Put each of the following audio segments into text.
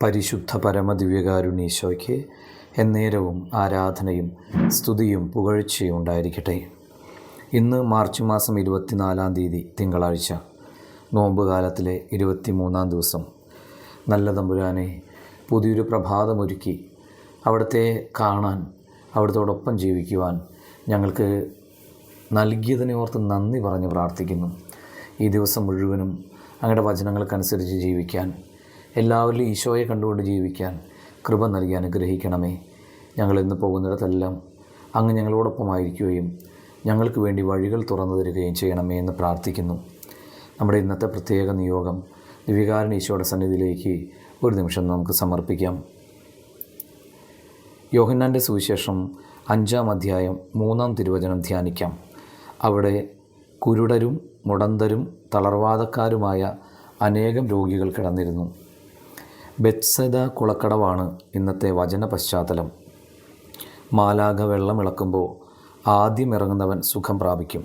പരിശുദ്ധ പരമദിവ്യകാരുണ്യേശോയ്ക്ക് എന്നേരവും ആരാധനയും സ്തുതിയും പുകഴ്ചയും ഉണ്ടായിരിക്കട്ടെ. ഇന്ന് മാർച്ച് മാസം 24-ാം തീയതി തിങ്കളാഴ്ച, നോമ്പുകാലത്തിലെ 23-ാം ദിവസം. നല്ല തമ്പുരാനെ, പുതിയൊരു പ്രഭാതമൊരുക്കി അവിടുത്തെ കാണാൻ, അവിടുത്തോടൊപ്പം ജീവിക്കുവാൻ ഞങ്ങൾക്ക് നൽകിയതിനെ ഓർത്ത് നന്ദി പറഞ്ഞ് പ്രാർത്ഥിക്കുന്നു. ഈ ദിവസം മുഴുവനും അങ്ങയുടെ വചനങ്ങൾക്കനുസരിച്ച് ജീവിക്കാൻ, എല്ലാവരിലും ഈശോയെ കണ്ടുകൊണ്ട് ജീവിക്കാൻ കൃപ നൽകി അനുഗ്രഹിക്കണമേ. ഞങ്ങളിന്ന് പോകുന്നിടത്തെല്ലാം അങ്ങ് ഞങ്ങളോടൊപ്പമായിരിക്കുകയും ഞങ്ങൾക്ക് വേണ്ടി വഴികൾ തുറന്നു തരികയും ചെയ്യണമേ എന്ന് പ്രാർത്ഥിക്കുന്നു. നമ്മുടെ ഇന്നത്തെ പ്രത്യേക നിയോഗം ദിവ്യകാരുണ്യ ഈശോയുടെ സന്നിധിയിലേക്ക് ഒരു നിമിഷം നമുക്ക് സമർപ്പിക്കാം. യോഹന്നാൻ്റെ സുവിശേഷം 5-ാം അധ്യായം 3-ാം തിരുവചനം ധ്യാനിക്കാം. അവിടെ കുരുടരും മുടന്തരും തളർവാദക്കാരുമായ അനേകം രോഗികൾ കിടന്നിരുന്നു. ബെത്സദ കുളക്കടവാണ് ഇന്നത്തെ വചന പശ്ചാത്തലം. മാലാഖ വെള്ളമിളക്കുമ്പോൾ ആദ്യം ഇറങ്ങുന്നവൻ സുഖം പ്രാപിക്കും.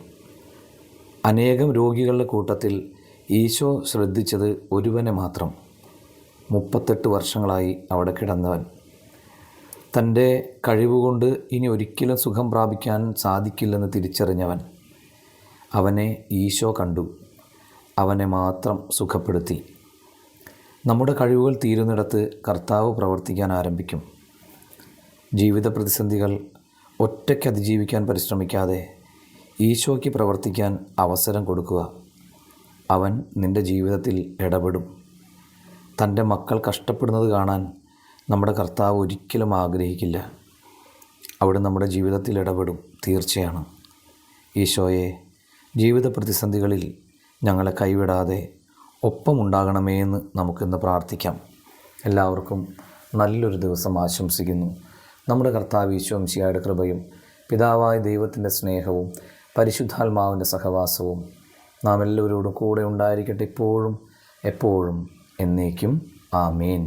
അനേകം രോഗികളുടെ കൂട്ടത്തിൽ ഈശോ ശ്രദ്ധിച്ചത് ഒരുവനെ മാത്രം. 38 വർഷങ്ങളായി അവിടെ കിടന്നവൻ. തൻ്റെ കഴിവുകൊണ്ട് ഇനി ഒരിക്കലും സുഖം പ്രാപിക്കാൻ സാധിക്കില്ലെന്ന് തിരിച്ചറിഞ്ഞവൻ. അവനെ ഈശോ കണ്ടു, അവനെ മാത്രം സുഖപ്പെടുത്തി. നമ്മുടെ കഴിവുകൾ തീരുന്നിടത്ത് കർത്താവ് പ്രവർത്തിക്കാൻ ആരംഭിക്കും. ജീവിത പ്രതിസന്ധികൾ ഒറ്റയ്ക്ക് അതിജീവിക്കാൻ പരിശ്രമിക്കാതെ ഈശോയ്ക്ക് പ്രവർത്തിക്കാൻ അവസരം കൊടുക്കുക. അവൻ നിൻ്റെ ജീവിതത്തിൽ ഇടപെടും. തൻ്റെ മക്കൾ കഷ്ടപ്പെടുന്നത് കാണാൻ നമ്മുടെ കർത്താവ് ഒരിക്കലും ആഗ്രഹിക്കില്ല. അവിടെ നമ്മുടെ ജീവിതത്തിൽ ഇടപെടും, തീർച്ചയാണ്. ഈശോയെ, ജീവിത പ്രതിസന്ധികളിൽ ഞങ്ങളെ കൈവിടാതെ ഒപ്പമുണ്ടാകണമേ എന്ന് നമുക്കിന്ന് പ്രാർത്ഥിക്കാം. എല്ലാവർക്കും നല്ലൊരു ദിവസം ആശംസിക്കുന്നു. നമ്മുടെ കർത്താവ് ഈശോ മിശിഹായുടെ കൃപയും പിതാവായ ദൈവത്തിൻ്റെ സ്നേഹവും പരിശുദ്ധാത്മാവിൻ്റെ സഹവാസവും നാം എല്ലാവരോടും കൂടെ ഉണ്ടായിരിക്കട്ടെ, ഇപ്പോഴും എപ്പോഴും എന്നേക്കും. ആമേൻ.